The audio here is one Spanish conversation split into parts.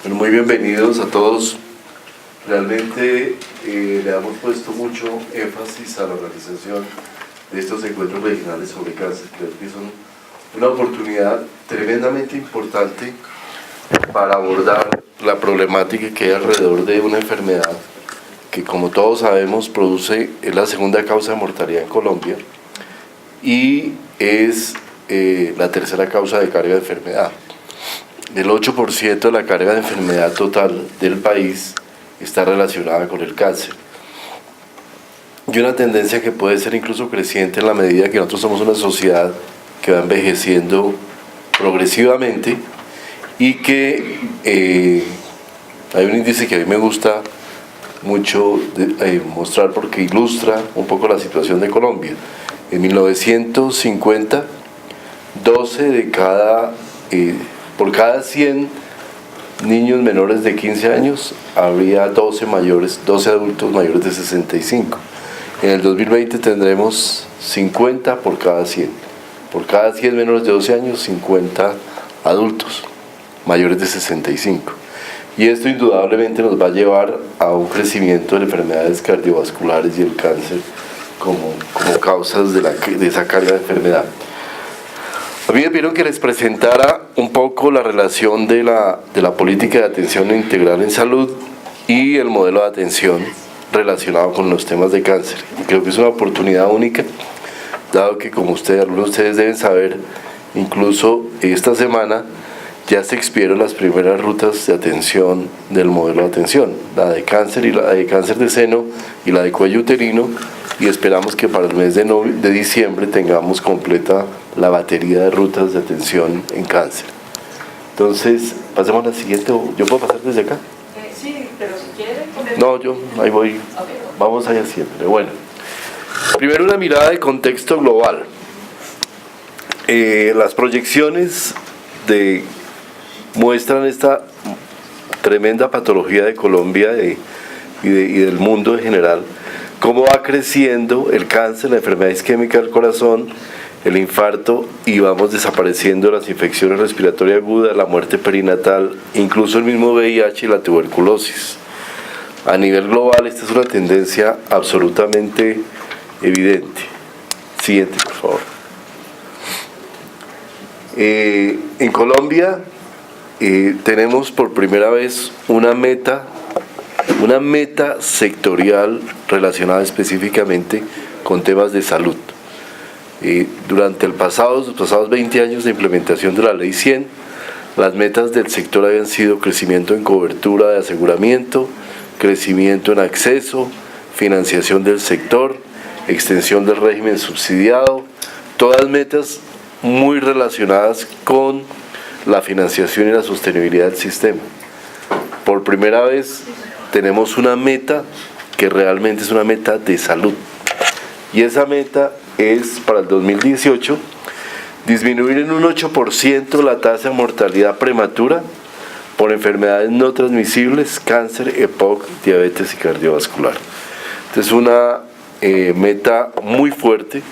Bueno, muy bienvenidos a todos. Realmente le hemos puesto mucho énfasis a la organización de estos encuentros regionales sobre cáncer. Creo que son una oportunidad tremendamente importante para abordar la problemática que hay alrededor de una enfermedad que, como todos sabemos, es la segunda causa de mortalidad en Colombia y es la tercera causa de carga de enfermedad. El 8% de la carga de enfermedad total del país está relacionada con el cáncer. Y una tendencia que puede ser incluso creciente en la medida que nosotros somos una sociedad que va envejeciendo progresivamente y que hay un índice que a mí me gusta mucho mostrar porque ilustra un poco la situación de Colombia. En 1950, por cada 100 niños menores de 15 años, habría 12 adultos mayores de 65. En el 2020 tendremos 50 por cada 100. Por cada 100 menores de 12 años, 50 adultos mayores de 65. Y esto indudablemente nos va a llevar a un crecimiento de enfermedades cardiovasculares y el cáncer como causas de esa carga de enfermedad. A mí me pidieron que les presentara un poco la relación de la política de atención integral en salud y el modelo de atención relacionado con los temas de cáncer. Y creo que es una oportunidad única, dado que, como algunos de ustedes deben saber, incluso esta semana ya se expidieron las primeras rutas de atención del modelo de atención, la de cáncer y la de cáncer de seno y la de cuello uterino, y esperamos que para el mes de diciembre tengamos completa la batería de rutas de atención en cáncer. Entonces, pasemos a la siguiente. ¿Yo puedo pasar desde acá? Sí, pero si quiere... No, yo ahí voy. Okay. Vamos allá siempre. Bueno, primero una mirada de contexto global. Las proyecciones muestran esta tremenda patología de Colombia y del mundo en general, cómo va creciendo el cáncer, la enfermedad isquémica del corazón, el infarto, y vamos desapareciendo las infecciones respiratorias agudas, la muerte perinatal, incluso el mismo VIH y la tuberculosis. A nivel global esta es una tendencia absolutamente evidente. Siguiente, por favor. En Colombia tenemos por primera vez una meta sectorial relacionada específicamente con temas de salud. Durante los pasados 20 años de implementación de la Ley 100, las metas del sector habían sido crecimiento en cobertura de aseguramiento, crecimiento en acceso, financiación del sector, extensión del régimen subsidiado, todas metas muy relacionadas con la financiación y la sostenibilidad del sistema. Por primera vez tenemos una meta que realmente es una meta de salud, y esa meta es para el 2018 disminuir en un 8% la tasa de mortalidad prematura por enfermedades no transmisibles, cáncer, EPOC, diabetes y cardiovascular. Esta es una meta muy fuerte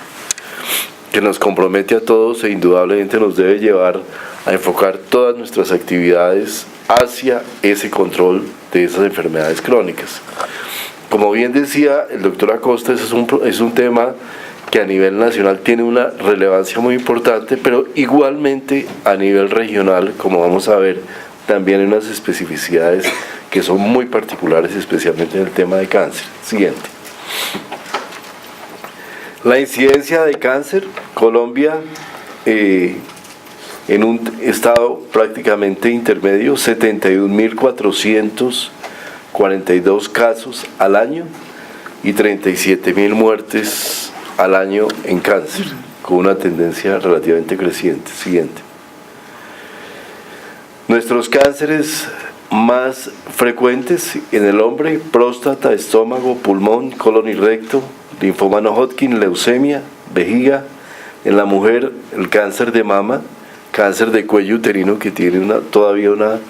que nos compromete a todos e indudablemente nos debe llevar a enfocar todas nuestras actividades hacia ese control de esas enfermedades crónicas. Como bien decía el doctor Acosta, es un tema que a nivel nacional tiene una relevancia muy importante, pero igualmente a nivel regional, como vamos a ver, también hay unas especificidades que son muy particulares, especialmente en el tema de cáncer. Siguiente. La incidencia de cáncer, Colombia, en un estado prácticamente intermedio, 71.442 casos al año y 37.000 muertes al año en cáncer, con una tendencia relativamente creciente. Siguiente. Nuestros cánceres más frecuentes en el hombre: próstata, estómago, pulmón, colon y recto, linfoma no Hodgkin, leucemia, vejiga. En la mujer, el cáncer de mama, cáncer de cuello uterino, que tiene todavía una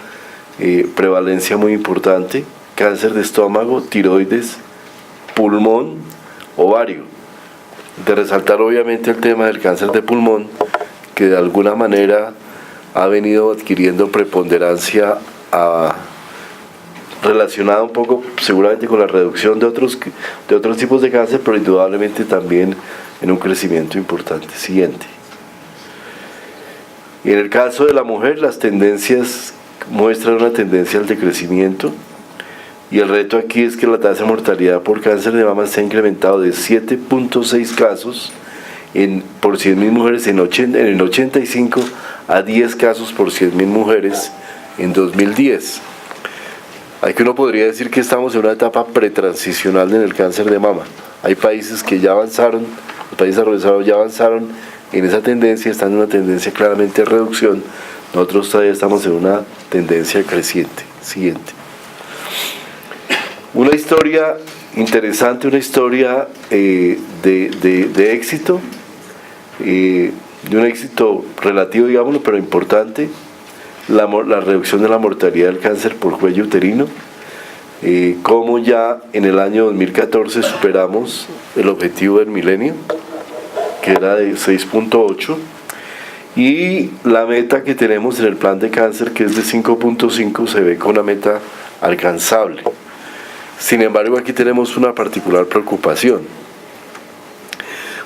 prevalencia muy importante, cáncer de estómago, tiroides, pulmón, ovario. De resaltar obviamente el tema del cáncer de pulmón, que de alguna manera ha venido adquiriendo preponderancia a relacionada un poco seguramente con la reducción de otros tipos de cáncer, pero indudablemente también en un crecimiento importante. Siguiente. Y en el caso de la mujer, las tendencias muestran una tendencia al decrecimiento, y el reto aquí es que la tasa de mortalidad por cáncer de mama se ha incrementado de 7.6 casos por 100.000 mujeres en el 85 a 10 casos por 100.000 mujeres en 2010. Aquí uno podría decir que estamos en una etapa pretransicional en el cáncer de mama. Hay países que ya avanzaron, los países desarrollados ya avanzaron en esa tendencia, están en una tendencia claramente de reducción. Nosotros todavía estamos en una tendencia creciente. Siguiente. Una historia interesante, una historia de éxito, de un éxito relativo, digámoslo, pero importante, la reducción de la mortalidad del cáncer por cuello uterino, como ya en el año 2014 superamos el objetivo del milenio, que era de 6.8, y la meta que tenemos en el plan de cáncer, que es de 5.5, se ve como una meta alcanzable. Sin embargo, aquí tenemos una particular preocupación.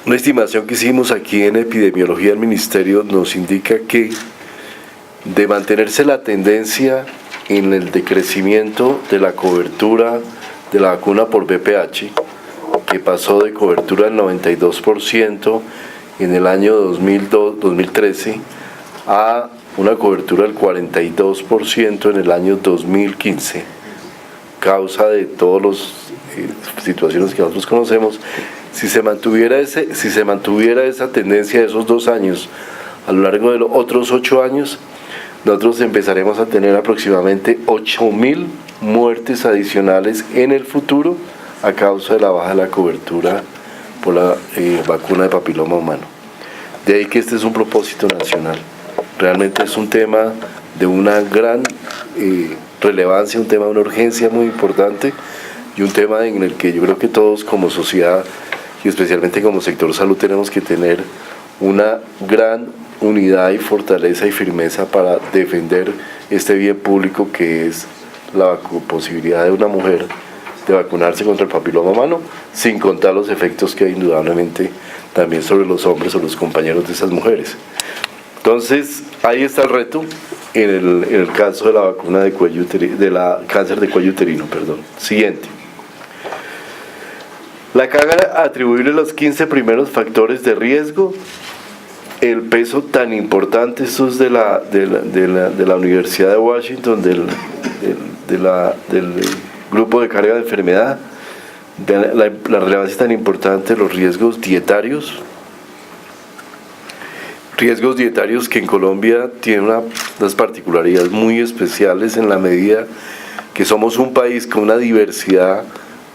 Una estimación que hicimos aquí en epidemiología del ministerio nos indica que de mantenerse la tendencia en el decrecimiento de la cobertura de la vacuna por VPH, que pasó de cobertura del 92% en el año 2013 a una cobertura del 42% en el año 2015, causa de todas las situaciones que nosotros conocemos. Si se mantuviera esa tendencia de esos 2 años a lo largo de los otros 8 años, nosotros empezaremos a tener aproximadamente 8.000 muertes adicionales en el futuro a causa de la baja de la cobertura por la vacuna de papiloma humano. De ahí que este es un propósito nacional. Realmente es un tema de una gran relevancia, un tema de una urgencia muy importante, y un tema en el que yo creo que todos como sociedad y especialmente como sector salud tenemos que tener una gran unidad y fortaleza y firmeza para defender este bien público que es la posibilidad de una mujer de vacunarse contra el papiloma humano, sin contar los efectos que hay indudablemente también sobre los hombres o los compañeros de esas mujeres. Entonces, ahí está el reto en el caso de la vacuna de cáncer de cuello uterino. Siguiente. La carga atribuible a los 15 primeros factores de riesgo, el peso tan importante, esto es de la Universidad de Washington, del grupo de carga de enfermedad, la relevancia tan importante de los riesgos dietarios que en Colombia tienen unas particularidades muy especiales en la medida que somos un país con una diversidad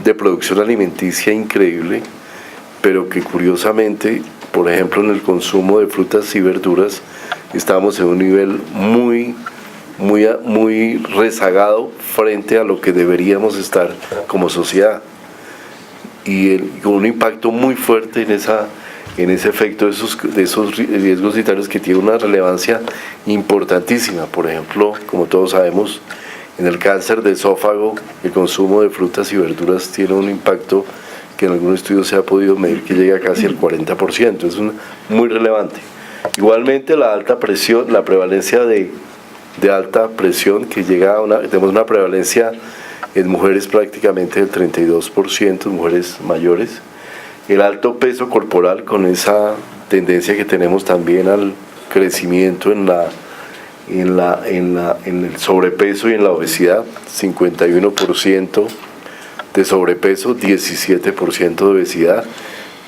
de producción alimenticia increíble, pero que curiosamente, por ejemplo, en el consumo de frutas y verduras estamos en un nivel muy rezagado frente a lo que deberíamos estar como sociedad, y con un impacto muy fuerte en ese efecto de esos riesgos dietarios que tiene una relevancia importantísima. Por ejemplo, como todos sabemos, en el cáncer de esófago, el consumo de frutas y verduras tiene un impacto que en algunos estudios se ha podido medir que llega casi al 40%, es muy relevante. Igualmente la alta presión, la prevalencia de alta presión, que tenemos una prevalencia en mujeres prácticamente del 32%, mujeres mayores. El alto peso corporal, con esa tendencia que tenemos también al crecimiento en el sobrepeso y en la obesidad, 51% de sobrepeso, 17% de obesidad,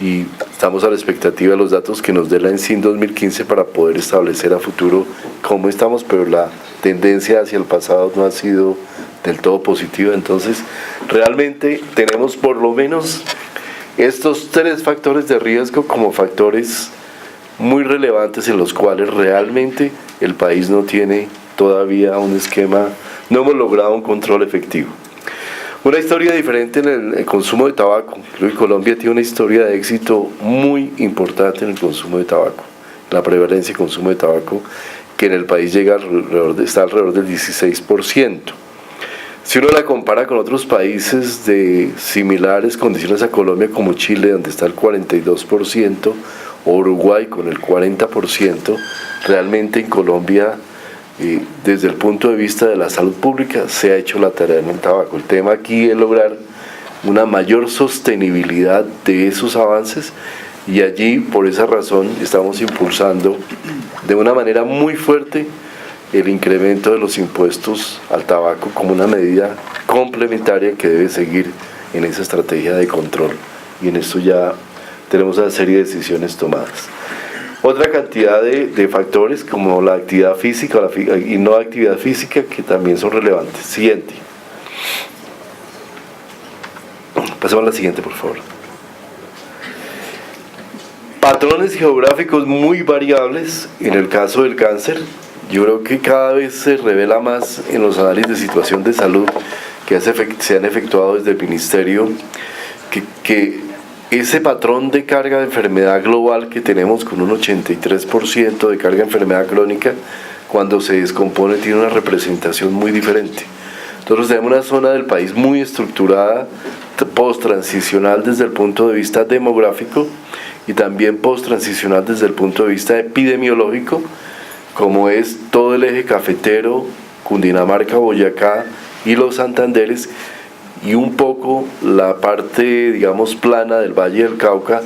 y estamos a la expectativa de los datos que nos dé la ENCIN 2015 para poder establecer a futuro cómo estamos, pero la tendencia hacia el pasado no ha sido del todo positiva. Entonces, realmente tenemos por lo menos estos 3 factores de riesgo como factores muy relevantes en los cuales realmente el país no tiene todavía un esquema, no hemos logrado un control efectivo. Una historia diferente en el consumo de tabaco. Creo que Colombia tiene una historia de éxito muy importante en el consumo de tabaco, la prevalencia de consumo de tabaco, que en el país está alrededor del 16%. Si uno la compara con otros países de similares condiciones a Colombia, como Chile, donde está el 42%, o Uruguay con el 40%, realmente en Colombia, desde el punto de vista de la salud pública, se ha hecho la tarea en el tabaco. El tema aquí es lograr una mayor sostenibilidad de esos avances, y allí, por esa razón, estamos impulsando de una manera muy fuerte el incremento de los impuestos al tabaco como una medida complementaria que debe seguir en esa estrategia de control, y en esto ya tenemos una serie de decisiones tomadas. Otra cantidad de factores como la actividad física y no actividad física, que también son relevantes. Siguiente. Pasemos a la siguiente, por favor. Patrones geográficos muy variables en el caso del cáncer. Yo creo que cada vez se revela más en los análisis de situación de salud que se han efectuado desde el Ministerio que ese patrón de carga de enfermedad global que tenemos con un 83% de carga de enfermedad crónica, cuando se descompone tiene una representación muy diferente. Nosotros tenemos una zona del país muy estructurada, post-transicional desde el punto de vista demográfico y también post-transicional desde el punto de vista epidemiológico, como es todo el eje cafetero, Cundinamarca, Boyacá y los Santanderes, y un poco la parte, digamos, plana del Valle del Cauca,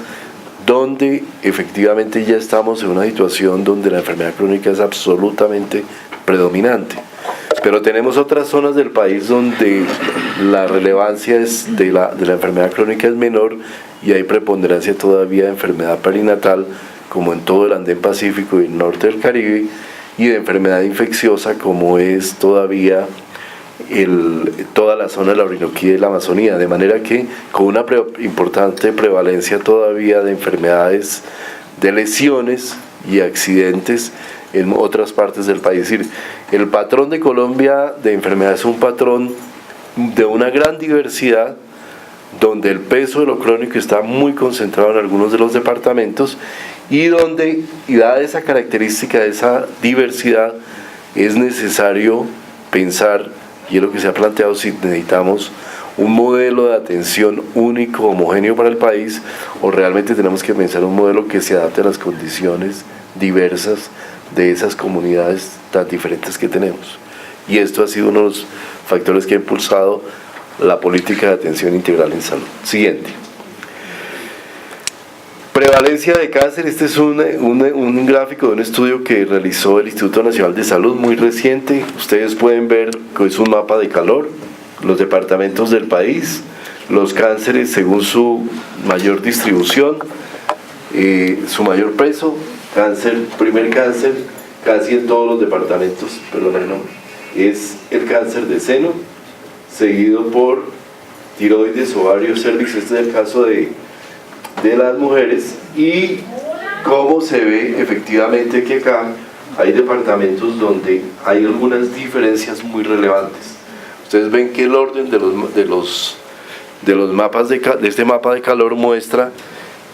donde efectivamente ya estamos en una situación donde la enfermedad crónica es absolutamente predominante. Pero tenemos otras zonas del país donde la relevancia de la enfermedad crónica es menor y hay preponderancia todavía de enfermedad perinatal, como en todo el Andén Pacífico y el norte del Caribe, y de enfermedad infecciosa, como es todavía toda la zona de la Orinoquía y la Amazonía, de manera que con una importante prevalencia todavía de enfermedades, de lesiones y accidentes en otras partes del país. Es decir, el patrón de Colombia de enfermedades es un patrón de una gran diversidad, donde el peso de lo crónico está muy concentrado en algunos de los departamentos, y dada esa característica, de esa diversidad, es necesario pensar, y es lo que se ha planteado, si necesitamos un modelo de atención único, homogéneo para el país, o realmente tenemos que pensar un modelo que se adapte a las condiciones diversas de esas comunidades tan diferentes que tenemos. Y esto ha sido uno de los factores que ha impulsado la política de atención integral en salud. Siguiente. Prevalencia de cáncer. Este es un gráfico de un estudio que realizó el Instituto Nacional de Salud, muy reciente. Ustedes pueden ver que es un mapa de calor, los departamentos del país, los cánceres según su mayor distribución, su mayor peso, primer cáncer, casi en todos los departamentos, es el cáncer de seno, seguido por tiroides, ovario, cervix. Este es el caso de las mujeres, y cómo se ve efectivamente que acá hay departamentos donde hay algunas diferencias muy relevantes. Ustedes ven que el orden de los mapas de este mapa de calor muestra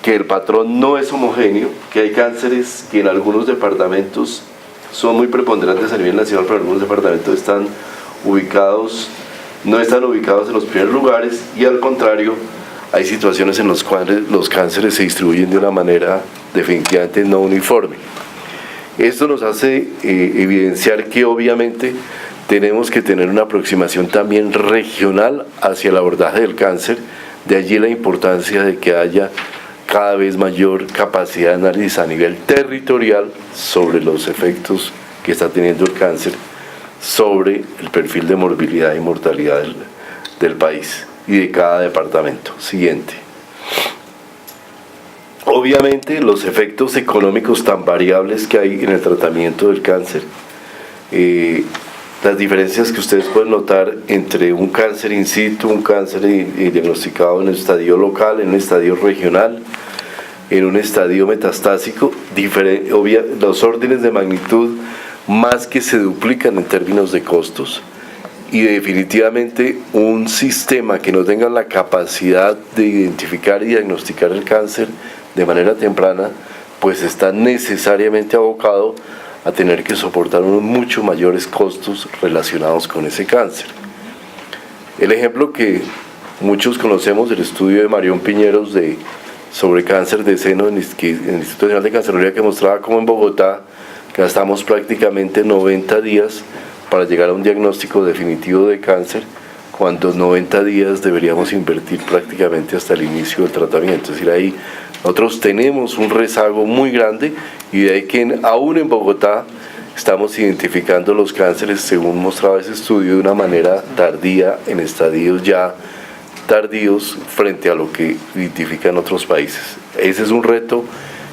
que el patrón no es homogéneo, que hay cánceres que en algunos departamentos son muy preponderantes a nivel nacional, pero algunos departamentos no están ubicados en los primeros lugares, y al contrario, hay situaciones en las cuales los cánceres se distribuyen de una manera definitivamente no uniforme. Esto nos hace evidenciar que obviamente tenemos que tener una aproximación también regional hacia el abordaje del cáncer, de allí la importancia de que haya cada vez mayor capacidad de análisis a nivel territorial sobre los efectos que está teniendo el cáncer sobre el perfil de morbilidad y mortalidad del país y de cada departamento. Siguiente. Obviamente los efectos económicos tan variables que hay en el tratamiento del cáncer, las diferencias que ustedes pueden notar entre un cáncer in situ, un cáncer diagnosticado en el estadio local, en un estadio regional, en un estadio metastásico, los órdenes de magnitud más que se duplican en términos de costos, y definitivamente un sistema que no tenga la capacidad de identificar y diagnosticar el cáncer de manera temprana, pues está necesariamente abocado a tener que soportar unos mucho mayores costos relacionados con ese cáncer. El ejemplo que muchos conocemos del estudio de Marión Piñeros sobre cáncer de seno en el Instituto Nacional de Cancerología, que mostraba cómo en Bogotá gastamos prácticamente 90 días para llegar a un diagnóstico definitivo de cáncer, cuando 90 días deberíamos invertir prácticamente hasta el inicio del tratamiento. Es decir, ahí nosotros tenemos un rezago muy grande, y de ahí que aún en Bogotá estamos identificando los cánceres, según mostraba ese estudio, de una manera tardía, en estadios ya tardíos frente a lo que identifican otros países. Ese es un reto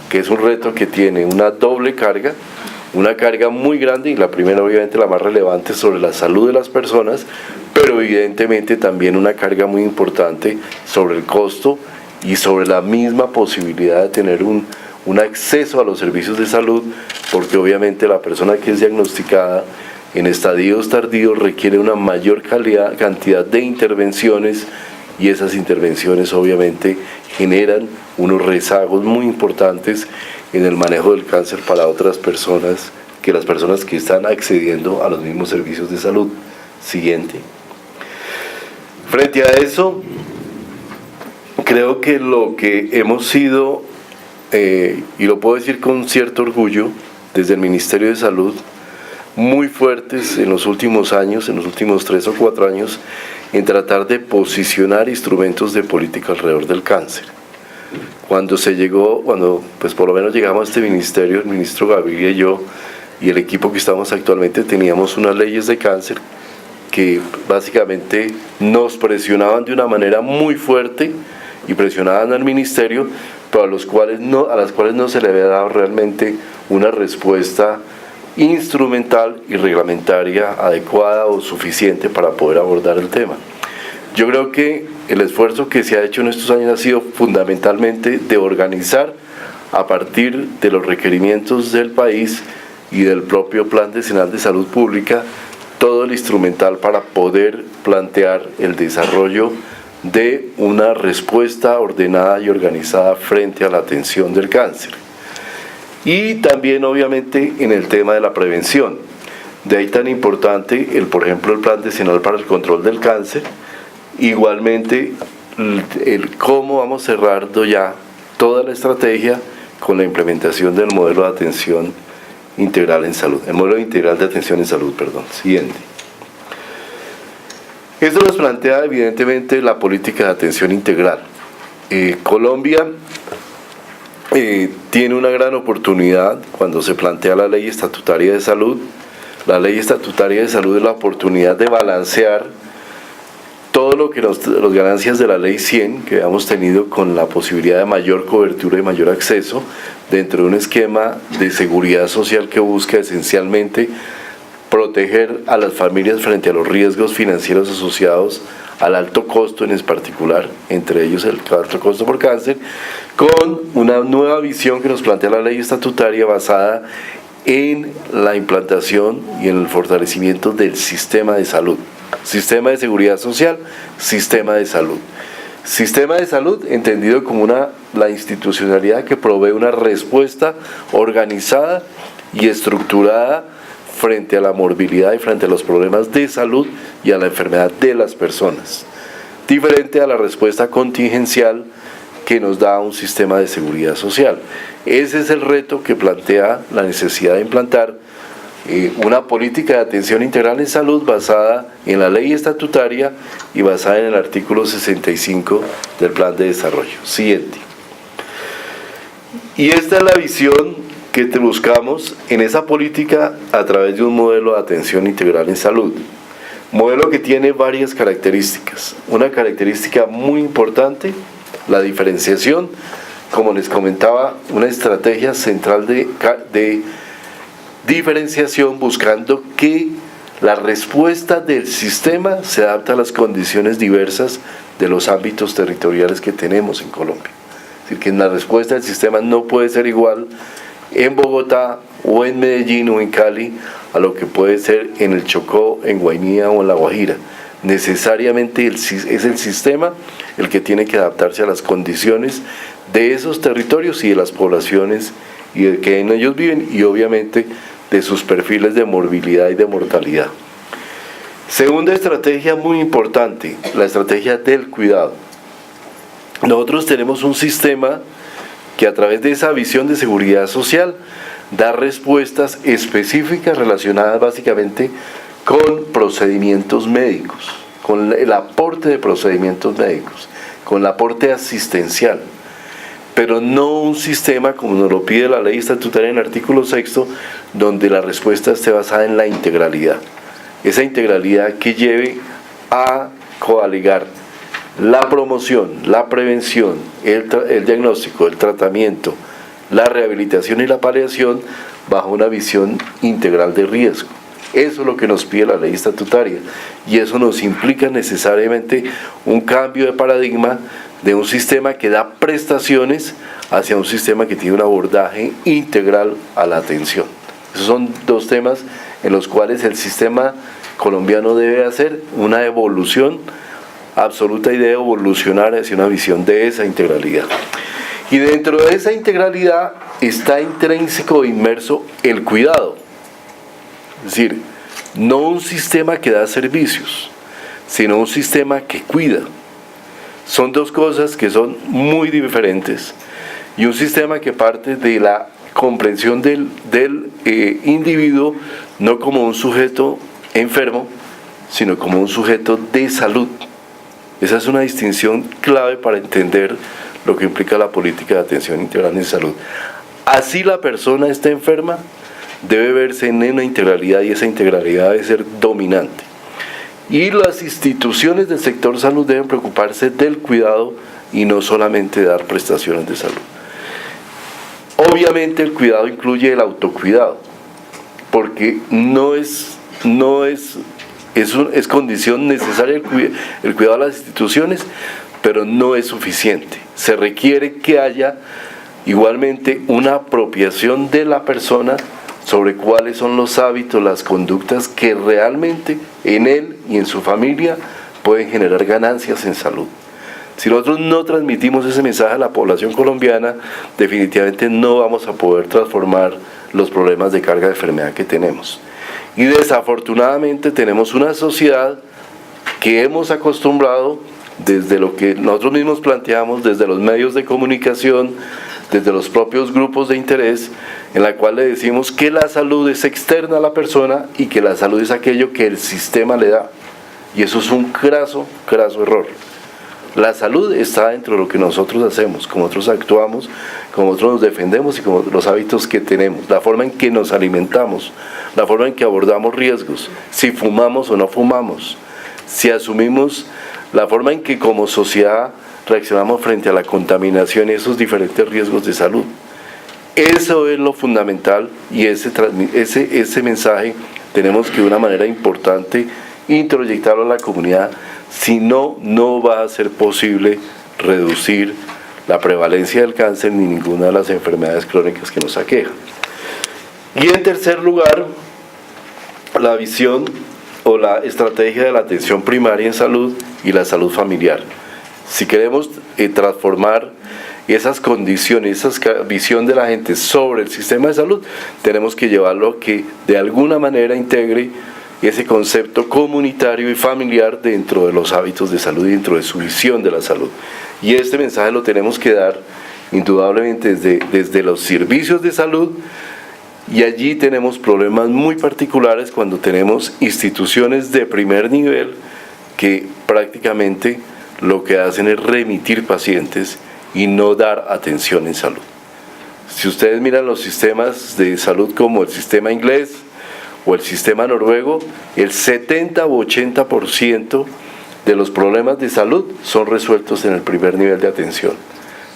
que tiene una doble carga, una carga muy grande, y la primera, obviamente la más relevante, sobre la salud de las personas, pero evidentemente también una carga muy importante sobre el costo y sobre la misma posibilidad de tener un acceso a los servicios de salud, porque obviamente la persona que es diagnosticada en estadios tardíos requiere una mayor cantidad de intervenciones, y esas intervenciones obviamente generan unos rezagos muy importantes en el manejo del cáncer para otras personas, que las personas que están accediendo a los mismos servicios de salud. Siguiente. Frente a eso, creo que lo que hemos sido, y lo puedo decir con cierto orgullo, desde el Ministerio de Salud, muy fuertes en los últimos años, en los últimos 3 o 4 años, en tratar de posicionar instrumentos de política alrededor del cáncer. Cuando pues por lo menos llegamos a este ministerio, el ministro Gaviria y yo, y el equipo que estamos actualmente, teníamos unas leyes de cáncer que básicamente nos presionaban de una manera muy fuerte, y presionaban al ministerio, pero a las cuales no se le había dado realmente una respuesta instrumental y reglamentaria adecuada o suficiente para poder abordar el tema. Yo creo que el esfuerzo que se ha hecho en estos años ha sido fundamentalmente de organizar, a partir de los requerimientos del país y del propio Plan Decenal de Salud Pública, todo el instrumental para poder plantear el desarrollo de una respuesta ordenada y organizada frente a la atención del cáncer. Y también obviamente en el tema de la prevención. De ahí tan importante por ejemplo, el Plan Decenal para el Control del Cáncer. Igualmente el cómo vamos cerrando ya toda la estrategia con la implementación del modelo de atención integral en salud, el modelo integral de atención en salud, perdón. Siguiente. Esto nos plantea evidentemente la política de atención integral. Colombia tiene una gran oportunidad cuando se plantea la ley estatutaria de salud. La ley estatutaria de salud es la oportunidad de balancear todo lo que las ganancias de la ley 100 que hemos tenido con la posibilidad de mayor cobertura y mayor acceso dentro de un esquema de seguridad social que busca esencialmente proteger a las familias frente a los riesgos financieros asociados al alto costo, en particular, entre ellos el alto costo por cáncer, con una nueva visión que nos plantea la ley estatutaria basada en la implantación y en el fortalecimiento del sistema de salud, sistema de seguridad social, sistema de salud. Sistema de salud entendido como la institucionalidad que provee una respuesta organizada y estructurada frente a la morbilidad y frente a los problemas de salud y a la enfermedad de las personas, diferente a la respuesta contingencial que nos da un sistema de seguridad social. Ese es el reto que plantea la necesidad de implantar una política de atención integral en salud basada en la ley estatutaria y basada en el artículo 65 del Plan de Desarrollo. Siguiente. Y esta es la visión que buscamos en esa política a través de un modelo de atención integral en salud. Modelo que tiene varias características. Una característica muy importante, la diferenciación, como les comentaba, una estrategia central de diferenciación buscando que la respuesta del sistema se adapte a las condiciones diversas de los ámbitos territoriales que tenemos en Colombia. Es decir, que la respuesta del sistema no puede ser igual en Bogotá o en Medellín o en Cali a lo que puede ser en el Chocó, en Guainía o en La Guajira. Necesariamente es el sistema el que tiene que adaptarse a las condiciones de esos territorios y de las poblaciones y de que en ellos viven, y obviamente de sus perfiles de morbilidad y de mortalidad. Segunda estrategia muy importante, la estrategia del cuidado. Nosotros tenemos un sistema que a través de esa visión de seguridad social da respuestas específicas relacionadas básicamente con procedimientos médicos, con el aporte de procedimientos médicos, con el aporte asistencial, pero no un sistema como nos lo pide la ley estatutaria en el artículo 6, donde la respuesta esté basada en la integralidad. Esa integralidad que lleve a coaligar la promoción, la prevención, el diagnóstico, el tratamiento, la rehabilitación y la paliación bajo una visión integral de riesgo. Eso es lo que nos pide la ley estatutaria y eso nos implica necesariamente un cambio de paradigma de un sistema que da prestaciones hacia un sistema que tiene un abordaje integral a la atención. Esos son dos temas en los cuales el sistema colombiano debe hacer una evolución absoluta y debe evolucionar hacia una visión de esa integralidad. Y dentro de esa integralidad está intrínseco e inmerso el cuidado. Es decir, no un sistema que da servicios, sino un sistema que cuida. Son dos cosas que son muy diferentes. Y un sistema que parte de la comprensión del individuo no como un sujeto enfermo, sino como un sujeto de salud. Esa es una distinción clave para entender lo que implica la política de atención integral en salud. Así la persona está enferma, debe verse en una integralidad y esa integralidad debe ser dominante. Y las instituciones del sector salud deben preocuparse del cuidado y no solamente dar prestaciones de salud. Obviamente el cuidado incluye el autocuidado, porque es condición necesaria el cuidado de las instituciones, pero no es suficiente. Se requiere que haya igualmente una apropiación de la persona sobre cuáles son los hábitos, las conductas que realmente en él y en su familia pueden generar ganancias en salud. Si nosotros no transmitimos ese mensaje a la población colombiana, definitivamente no vamos a poder transformar los problemas de carga de enfermedad que tenemos. Y desafortunadamente tenemos una sociedad que hemos acostumbrado desde lo que nosotros mismos planteamos, desde los medios de comunicación, desde los propios grupos de interés, en la cual le decimos que la salud es externa a la persona y que la salud es aquello que el sistema le da. Y eso es un craso error. La salud está dentro de lo que nosotros hacemos, cómo nosotros actuamos, cómo nosotros nos defendemos y cómo los hábitos que tenemos, la forma en que nos alimentamos, la forma en que abordamos riesgos, si fumamos o no fumamos, si asumimos la forma en que como sociedad reaccionamos frente a la contaminación y esos diferentes riesgos de salud. Eso es lo fundamental y ese mensaje tenemos que de una manera importante introyectarlo a la comunidad. Si no, no va a ser posible reducir la prevalencia del cáncer ni ninguna de las enfermedades crónicas que nos aquejan. Y en tercer lugar, la visión o la estrategia de la atención primaria en salud y la salud familiar. Si queremos transformar esas condiciones, esa visión de la gente sobre el sistema de salud, tenemos que llevarlo a que de alguna manera integre ese concepto comunitario y familiar dentro de los hábitos de salud y dentro de su visión de la salud. Y este mensaje lo tenemos que dar indudablemente desde los servicios de salud, y allí tenemos problemas muy particulares cuando tenemos instituciones de primer nivel que prácticamente lo que hacen es remitir pacientes y no dar atención en salud. Si ustedes miran los sistemas de salud como el sistema inglés o el sistema noruego, el 70 o 80% de los problemas de salud son resueltos en el primer nivel de atención.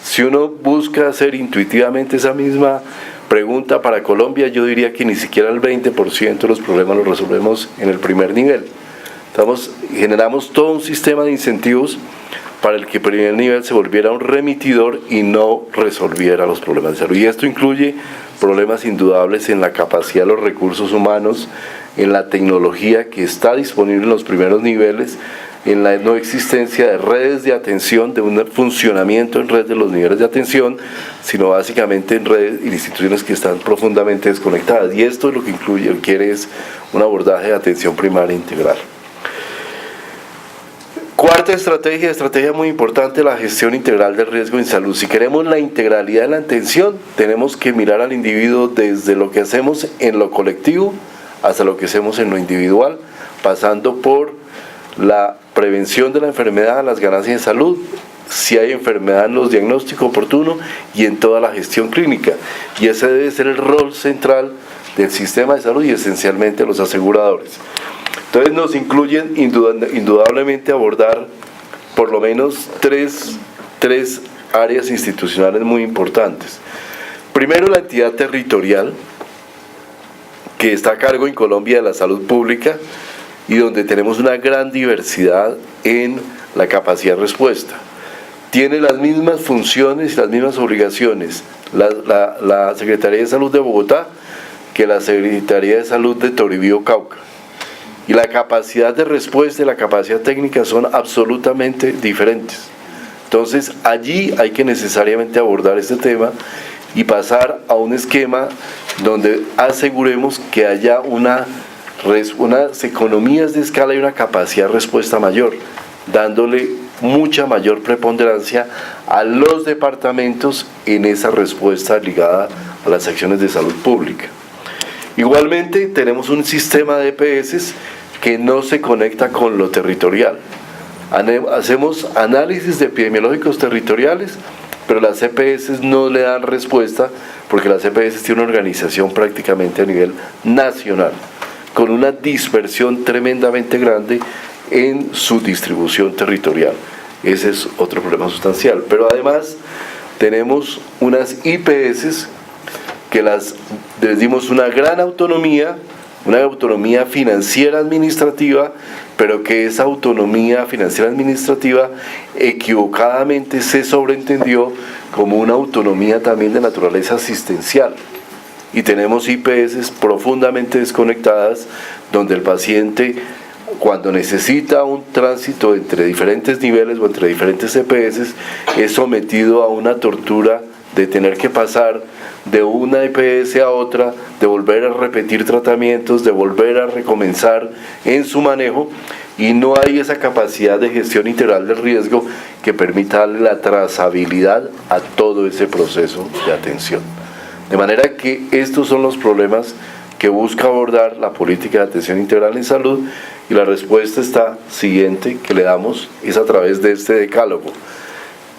Si uno busca hacer intuitivamente esa misma pregunta para Colombia, yo diría que ni siquiera el 20% de los problemas los resolvemos en el primer nivel. Generamos todo un sistema de incentivos para el que el primer nivel se volviera un remitidor y no resolviera los problemas de salud. Y esto incluye problemas indudables en la capacidad de los recursos humanos, en la tecnología que está disponible en los primeros niveles, en la no existencia de redes de atención, de un funcionamiento en red de los niveles de atención, sino básicamente en redes y instituciones que están profundamente desconectadas. Y esto es lo que quiere es un abordaje de atención primaria integral. Cuarta estrategia muy importante, la gestión integral del riesgo en salud. Si queremos la integralidad de la atención, tenemos que mirar al individuo desde lo que hacemos en lo colectivo hasta lo que hacemos en lo individual, pasando por la prevención de la enfermedad, las ganancias en salud, si hay enfermedad en los diagnósticos oportunos y en toda la gestión clínica. Y ese debe ser el rol central del sistema de salud y esencialmente los aseguradores. Entonces nos incluyen indudablemente abordar por lo menos tres áreas institucionales muy importantes. Primero, la entidad territorial, que está a cargo en Colombia de la salud pública y donde tenemos una gran diversidad en la capacidad de respuesta. Tiene las mismas funciones y las mismas obligaciones la Secretaría de Salud de Bogotá que la Secretaría de Salud de Toribío, Cauca. Y la capacidad de respuesta y la capacidad técnica son absolutamente diferentes. Entonces, allí hay que necesariamente abordar este tema y pasar a un esquema donde aseguremos que haya unas economías de escala y una capacidad de respuesta mayor, dándole mucha mayor preponderancia a los departamentos en esa respuesta ligada a las acciones de salud pública. Igualmente, tenemos un sistema de EPS que no se conecta con lo territorial. Hacemos análisis epidemiológicos territoriales, pero las EPS no le dan respuesta porque las EPS tienen una organización prácticamente a nivel nacional, con una dispersión tremendamente grande en su distribución territorial. Ese es otro problema sustancial. Pero además tenemos unas IPS que les dimos una gran autonomía financiera administrativa, pero que esa autonomía financiera administrativa equivocadamente se sobreentendió como una autonomía también de naturaleza asistencial. Y tenemos IPS profundamente desconectadas, donde el paciente, cuando necesita un tránsito entre diferentes niveles o entre diferentes EPS, es sometido a una tortura de tener que pasar de una EPS a otra, de volver a repetir tratamientos, de volver a recomenzar en su manejo, y no hay esa capacidad de gestión integral del riesgo que permita darle la trazabilidad a todo ese proceso de atención. De manera que estos son los problemas que busca abordar la política de atención integral en salud, y la respuesta siguiente que le damos es a través de este decálogo.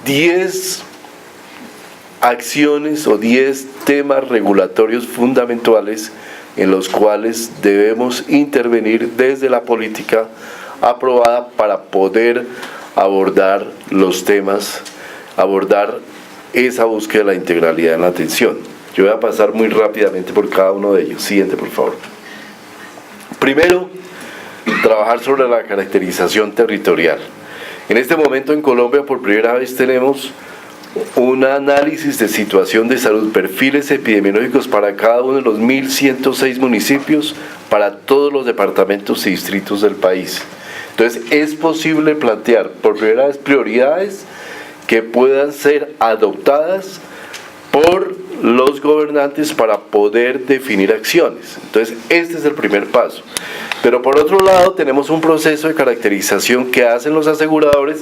10 acciones o 10 temas regulatorios fundamentales en los cuales debemos intervenir desde la política aprobada para poder abordar los temas, abordar esa búsqueda de la integralidad en la atención. Yo voy a pasar muy rápidamente por cada uno de ellos. Siguiente, por favor. Primero, trabajar sobre la caracterización territorial. En este momento en Colombia por primera vez tenemos un análisis de situación de salud, perfiles epidemiológicos para cada uno de los 1.106 municipios, para todos los departamentos y distritos del país. Entonces es posible plantear por primera vez prioridades que puedan ser adoptadas por los gobernantes para poder definir acciones. Entonces este es el primer paso. Pero por otro lado tenemos un proceso de caracterización que hacen los aseguradores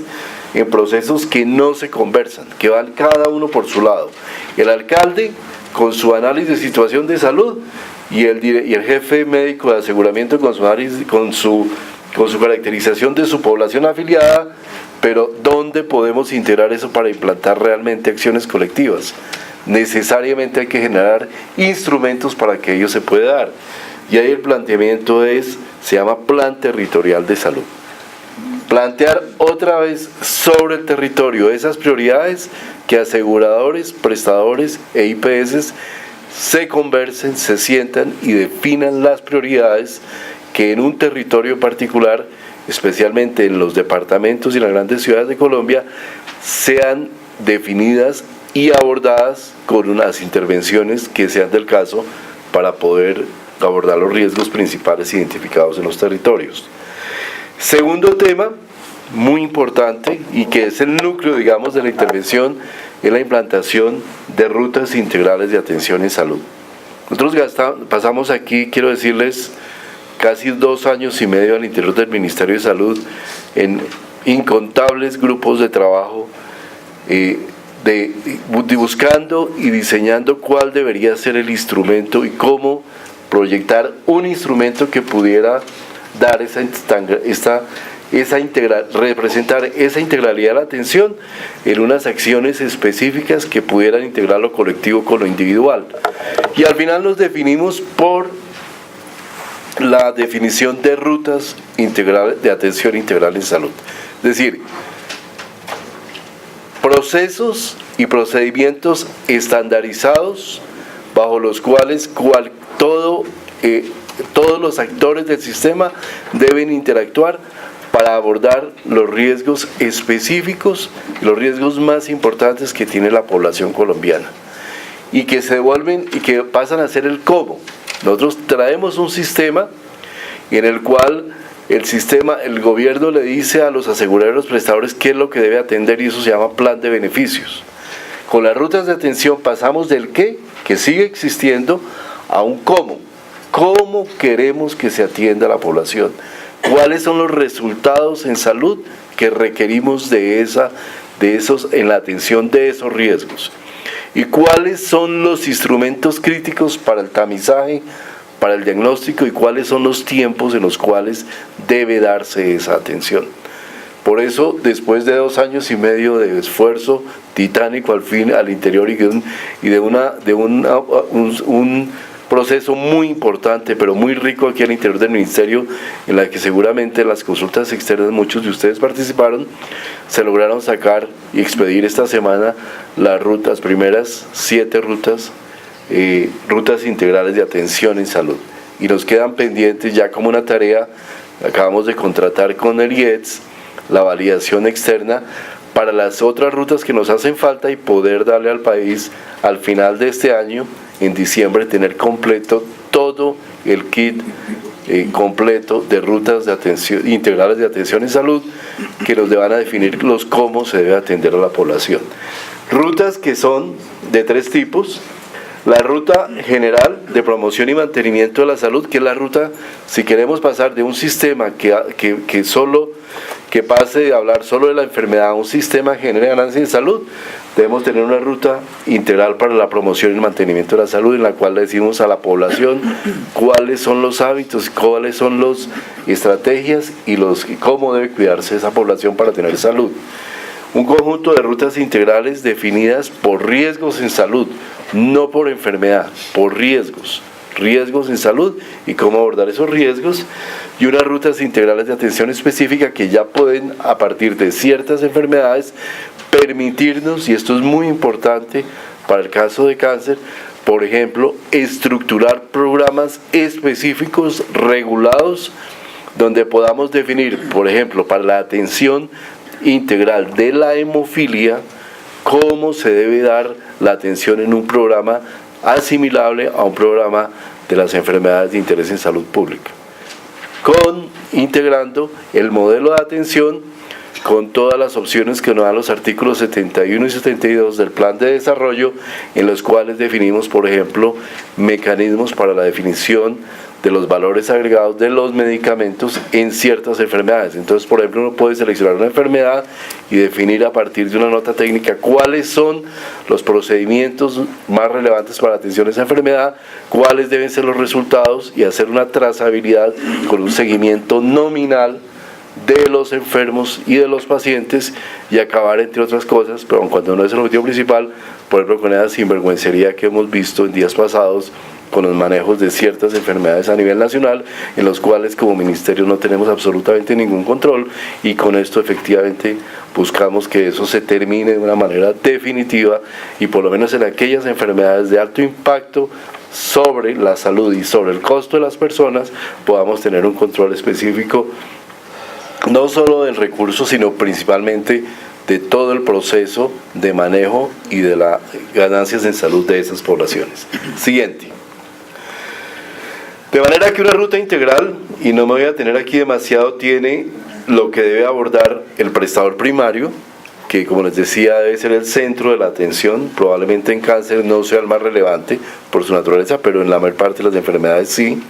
en procesos que no se conversan, que van cada uno por su lado. El alcalde con su análisis de situación de salud y el jefe médico de aseguramiento con su caracterización de su población afiliada, pero ¿dónde podemos integrar eso para implantar realmente acciones colectivas? Necesariamente hay que generar instrumentos para que ello se pueda dar. Y ahí el planteamiento se llama Plan Territorial de Salud. Plantear otra vez sobre el territorio esas prioridades que aseguradores, prestadores e IPS se conversen, se sientan y definan las prioridades que en un territorio particular, especialmente en los departamentos y las grandes ciudades de Colombia, sean definidas y abordadas con unas intervenciones que sean del caso para poder abordar los riesgos principales identificados en los territorios. Segundo tema, muy importante y que es el núcleo, digamos, de la intervención, es la implantación de rutas integrales de atención en salud. Nosotros pasamos aquí, quiero decirles, casi 2 años y medio al interior del Ministerio de Salud en incontables grupos de trabajo buscando y diseñando cuál debería ser el instrumento y cómo proyectar un instrumento que pudiera dar representar esa integralidad de la atención en unas acciones específicas que pudieran integrar lo colectivo con lo individual. Y al final nos definimos por la definición de rutas integrales de atención integral en salud. Es decir, procesos y procedimientos estandarizados bajo los cuales todos los actores del sistema deben interactuar para abordar los riesgos específicos, los riesgos más importantes que tiene la población colombiana y que se devuelven y que pasan a ser el cómo. Nosotros traemos un sistema en el cual el gobierno le dice a los aseguradores prestadores qué es lo que debe atender y eso se llama plan de beneficios. Con las rutas de atención pasamos del qué, que sigue existiendo, a un cómo. ¿Cómo queremos que se atienda a la población? ¿Cuáles son los resultados en salud que requerimos en la atención de esos riesgos? ¿Y cuáles son los instrumentos críticos para el tamizaje, para el diagnóstico y cuáles son los tiempos en los cuales debe darse esa atención? Por eso, después de 2 años y medio de esfuerzo titánico al interior y de un proceso muy importante, pero muy rico aquí al interior del ministerio, en la que seguramente las consultas externas, muchos de ustedes participaron, se lograron sacar y expedir esta semana las primeras 7 rutas integrales de atención en salud. Y nos quedan pendientes ya como una tarea, acabamos de contratar con el IETS la validación externa para las otras rutas que nos hacen falta y poder darle al país al final de este año, en diciembre, tener completo todo el kit completo de rutas de atención integrales de atención en salud que nos van a definir cómo se debe atender a la población. Rutas que son de 3 tipos. La ruta general de promoción y mantenimiento de la salud, que es la ruta, si queremos pasar de un sistema que pase de hablar solo de la enfermedad a un sistema que genere ganancia en salud, debemos tener una ruta integral para la promoción y el mantenimiento de la salud, en la cual le decimos a la población cuáles son los hábitos, cuáles son las estrategias y cómo debe cuidarse esa población para tener salud. Un conjunto de rutas integrales definidas por riesgos en salud, no por enfermedad, por riesgos en salud y cómo abordar esos riesgos, y unas rutas integrales de atención específica que ya pueden, a partir de ciertas enfermedades, permitirnos, y esto es muy importante para el caso de cáncer, por ejemplo, estructurar programas específicos regulados donde podamos definir, por ejemplo, para la atención integral de la hemofilia, cómo se debe dar la atención en un programa asimilable a un programa de las enfermedades de interés en salud pública, integrando el modelo de atención con todas las opciones que nos dan los artículos 71 y 72 del plan de desarrollo, en los cuales definimos, por ejemplo, mecanismos para la definición de los valores agregados de los medicamentos en ciertas enfermedades. Entonces, por ejemplo, uno puede seleccionar una enfermedad y definir a partir de una nota técnica cuáles son los procedimientos más relevantes para la atención a esa enfermedad, cuáles deben ser los resultados y hacer una trazabilidad con un seguimiento nominal de los enfermos y de los pacientes y acabar, entre otras cosas, pero cuando no es el objetivo principal, por ejemplo, con esa sinvergüencería que hemos visto en días pasados con los manejos de ciertas enfermedades a nivel nacional, en los cuales como ministerio no tenemos absolutamente ningún control, y con esto efectivamente buscamos que eso se termine de una manera definitiva, y por lo menos en aquellas enfermedades de alto impacto sobre la salud y sobre el costo de las personas podamos tener un control específico, no solo del recurso, sino principalmente de todo el proceso de manejo y de las ganancias en salud de esas poblaciones. Siguiente. De manera que una ruta integral, y no me voy a tener aquí demasiado, tiene lo que debe abordar el prestador primario, que como les decía debe ser el centro de la atención. Probablemente en cáncer no sea el más relevante por su naturaleza, pero en la mayor parte de las enfermedades sí.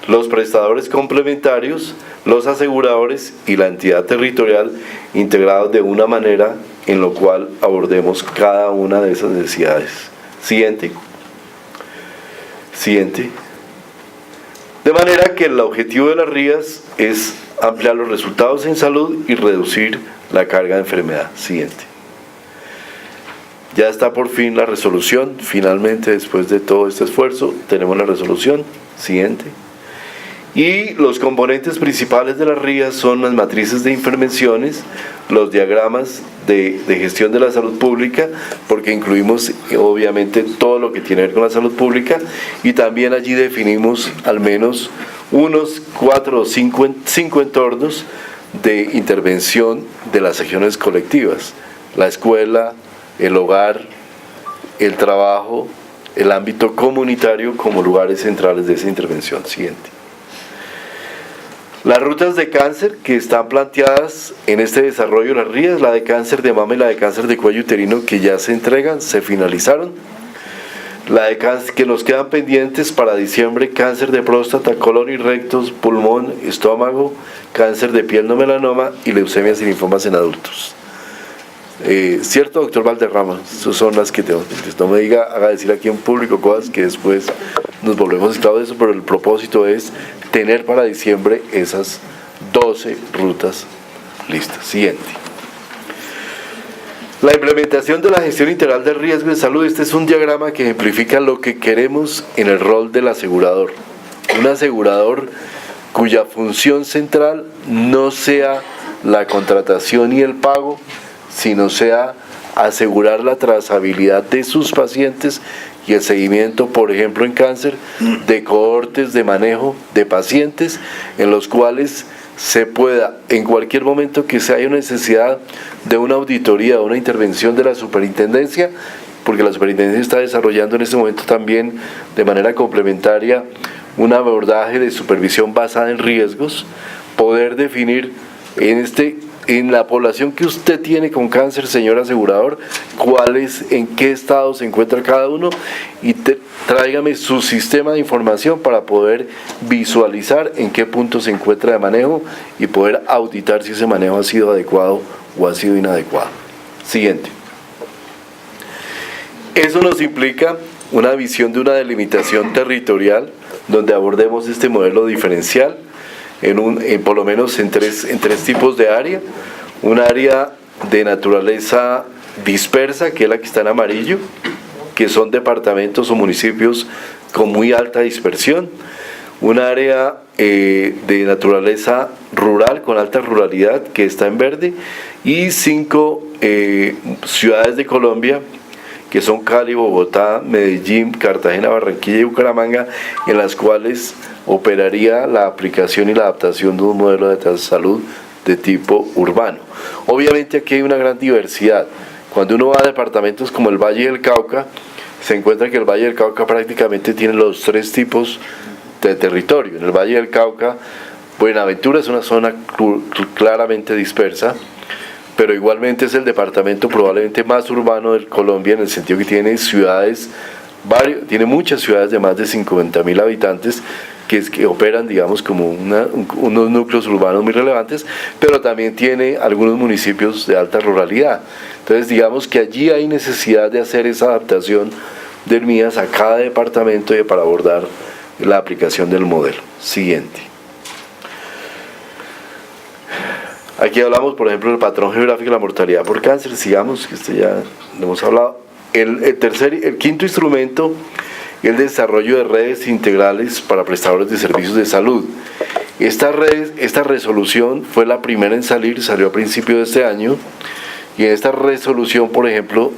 los prestadores complementarios, los aseguradores y la entidad territorial integrados de una manera en lo cual abordemos cada una de esas necesidades. Siguiente. De manera que el objetivo de las RIAs es ampliar los resultados en salud y reducir la carga de enfermedad. Siguiente. Ya está por fin la resolución. Finalmente, después de todo este esfuerzo, tenemos la resolución. Siguiente. Y los componentes principales de las RIAs son las matrices de intervenciones, los diagramas de gestión de la salud pública, porque incluimos obviamente todo lo que tiene que ver con la salud pública, y también allí definimos al menos unos 4 o 5 entornos de intervención de las acciones colectivas: la escuela, el hogar, el trabajo, el ámbito comunitario como lugares centrales de esa intervención. Siguiente. Las rutas de cáncer que están planteadas en este desarrollo de las RIAs, la de cáncer de mama y la de cáncer de cuello uterino, que ya se entregan, se finalizaron. La de cáncer que nos quedan pendientes para diciembre: cáncer de próstata, colon y rectos, pulmón, estómago, cáncer de piel no melanoma y leucemias y linfomas en adultos. ¿Cierto, doctor Valderrama? Esas son las que tengo. No me haga decir aquí en público cosas que después nos volvemos esclavos de eso, pero el propósito es tener para diciembre esas 12 rutas listas. Siguiente. La implementación de la gestión integral del riesgo de salud. Este es un diagrama que ejemplifica lo que queremos en el rol del asegurador. Un asegurador cuya función central no sea la contratación y el pago, sino sea asegurar la trazabilidad de sus pacientes y el seguimiento, por ejemplo en cáncer, de cohortes de manejo de pacientes en los cuales se pueda, en cualquier momento que se haya necesidad de una auditoría o una intervención de la superintendencia, porque la superintendencia está desarrollando en este momento también de manera complementaria un abordaje de supervisión basada en riesgos, poder definir en la población que usted tiene con cáncer, señor asegurador, en qué estado se encuentra cada uno, y tráigame su sistema de información para poder visualizar en qué punto se encuentra de manejo y poder auditar si ese manejo ha sido adecuado o ha sido inadecuado. Siguiente. Eso nos implica una visión de una delimitación territorial donde abordemos este modelo diferencial por lo menos en tres tipos de área. Un área de naturaleza dispersa, que es la que está en amarillo, que son departamentos o municipios con muy alta dispersión. Un área de naturaleza rural, con alta ruralidad, que está en verde. Y 5 ciudades de Colombia, que son Cali, Bogotá, Medellín, Cartagena, Barranquilla y Bucaramanga, en las cuales operaría la aplicación y la adaptación de un modelo de salud de tipo urbano. Obviamente aquí hay una gran diversidad. Cuando uno va a departamentos como el Valle del Cauca, se encuentra que el Valle del Cauca prácticamente tiene los 3 tipos de territorio. En el Valle del Cauca, Buenaventura es una zona claramente dispersa, pero igualmente es el departamento probablemente más urbano de Colombia, en el sentido que tiene tiene muchas ciudades de más de 50.000 habitantes que operan, digamos, como unos núcleos urbanos muy relevantes, pero también tiene algunos municipios de alta ruralidad. Entonces, digamos que allí hay necesidad de hacer esa adaptación del MIAS a cada departamento y para abordar la aplicación del modelo. Siguiente. Aquí hablamos, por ejemplo, del patrón geográfico de la mortalidad por cáncer. Sigamos, que esto ya lo hemos hablado. El quinto instrumento es el desarrollo de redes integrales para prestadores de servicios de salud. Esta resolución fue la primera en salió a principios de este año, y en esta resolución, por ejemplo,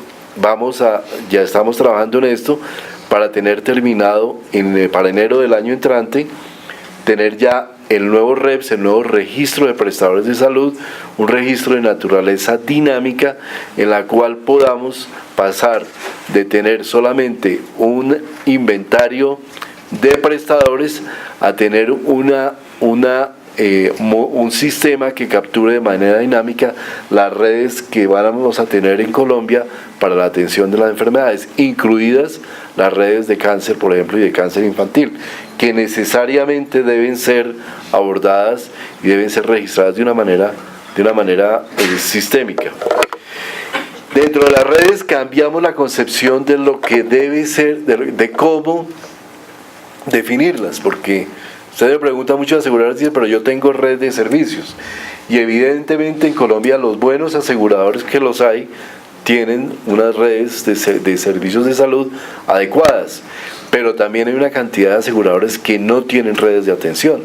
ya estamos trabajando en esto para tener terminado para enero del año entrante, tener ya el nuevo REPS, el nuevo registro de prestadores de salud, un registro de naturaleza dinámica en la cual podamos pasar de tener solamente un inventario de prestadores a tener un sistema que capture de manera dinámica las redes que vamos a tener en Colombia para la atención de las enfermedades, incluidas las redes de cáncer, por ejemplo, y de cáncer infantil, que necesariamente deben ser abordadas y deben ser registradas de una manera sistémica. Dentro de las redes cambiamos la concepción de lo que debe ser, de cómo definirlas, porque usted me pregunta mucho de aseguradores, dice, pero yo tengo red de servicios, y evidentemente en Colombia los buenos aseguradores que los hay tienen unas redes de servicios de salud adecuadas, pero también hay una cantidad de aseguradores que no tienen redes de atención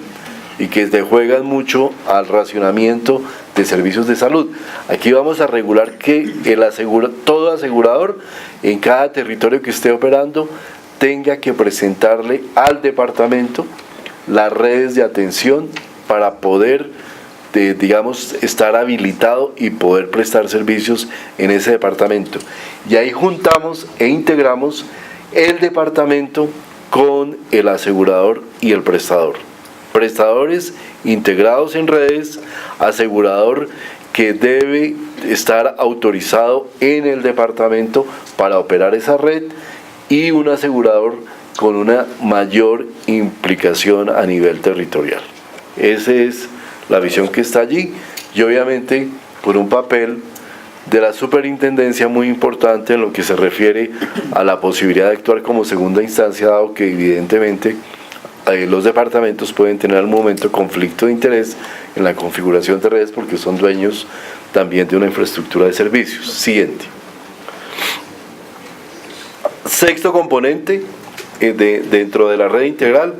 y que se juegan mucho al racionamiento de servicios de salud. Aquí vamos a regular que todo asegurador en cada territorio que esté operando tenga que presentarle al departamento las redes de atención para poder, estar habilitado y poder prestar servicios en ese departamento. Y ahí juntamos e integramos el departamento con el asegurador y el prestador. Prestadores integrados en redes, asegurador que debe estar autorizado en el departamento para operar esa red, y un asegurador con una mayor implicación a nivel territorial. Esa es la visión que está allí, y obviamente por un papel de la superintendencia muy importante en lo que se refiere a la posibilidad de actuar como segunda instancia, dado que evidentemente los departamentos pueden tener al momento conflicto de interés en la configuración de redes porque son dueños también de una infraestructura de servicios. Siguiente. Sexto componente dentro de la red integral,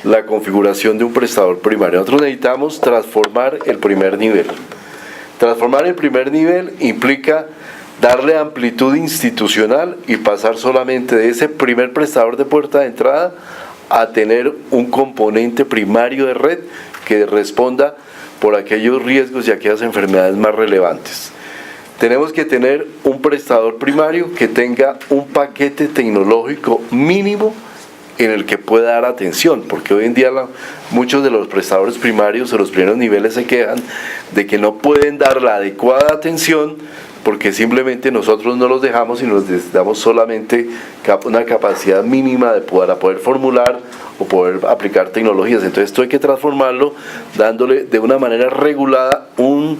la configuración de un prestador primario. Nosotros necesitamos transformar el primer nivel. Transformar el primer nivel implica darle amplitud institucional y pasar solamente de ese primer prestador de puerta de entrada a tener un componente primario de red que responda por aquellos riesgos y aquellas enfermedades más relevantes. Tenemos que tener un prestador primario que tenga un paquete tecnológico mínimo en el que pueda dar atención, porque hoy en día muchos de los prestadores primarios de los primeros niveles se quejan de que no pueden dar la adecuada atención porque simplemente nosotros no los dejamos y nos damos solamente una capacidad mínima para poder formular o poder aplicar tecnologías. Entonces esto hay que transformarlo dándole de una manera regulada un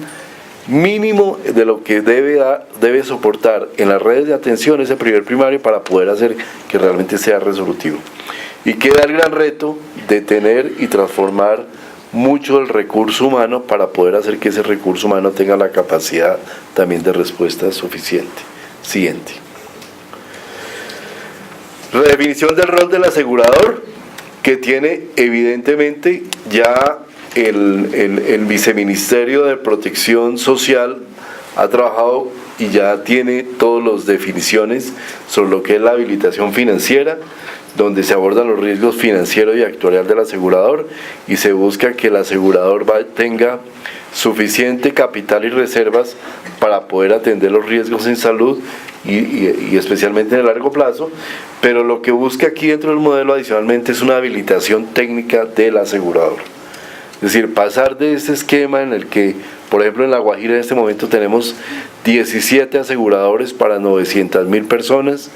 mínimo de lo que debe soportar en las redes de atención ese primario para poder hacer que realmente sea resolutivo. Y queda el gran reto de tener y transformar mucho el recurso humano para poder hacer que ese recurso humano tenga la capacidad también de respuesta suficiente. Siguiente. Redefinición del rol del asegurador, que tiene evidentemente ya el Viceministerio de Protección Social ha trabajado y ya tiene todas las definiciones sobre lo que es la habilitación financiera, donde se abordan los riesgos financieros y actuarial del asegurador y se busca que el asegurador tenga suficiente capital y reservas para poder atender los riesgos en salud y especialmente en el largo plazo, pero lo que busca aquí dentro del modelo adicionalmente es una habilitación técnica del asegurador. Es decir, pasar de ese esquema en el que, por ejemplo, en La Guajira en este momento tenemos 17 aseguradores para 900.000 personas,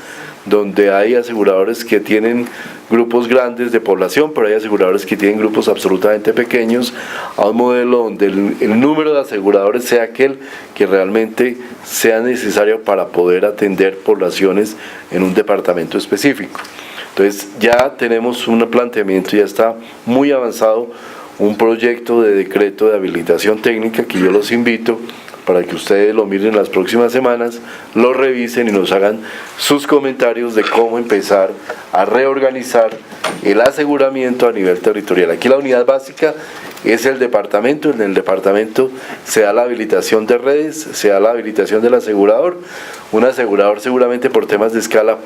donde hay aseguradores que tienen grupos grandes de población, pero hay aseguradores que tienen grupos absolutamente pequeños, a un modelo donde el número de aseguradores sea aquel que realmente sea necesario para poder atender poblaciones en un departamento específico. Entonces ya tenemos un planteamiento, ya está muy avanzado, un proyecto de decreto de habilitación técnica que yo los invito para que ustedes lo miren las próximas semanas, lo revisen y nos hagan sus comentarios de cómo empezar a reorganizar el aseguramiento a nivel territorial. Aquí la unidad básica es el departamento, en el departamento se da la habilitación de redes, se da la habilitación del asegurador. Un asegurador seguramente por temas de escala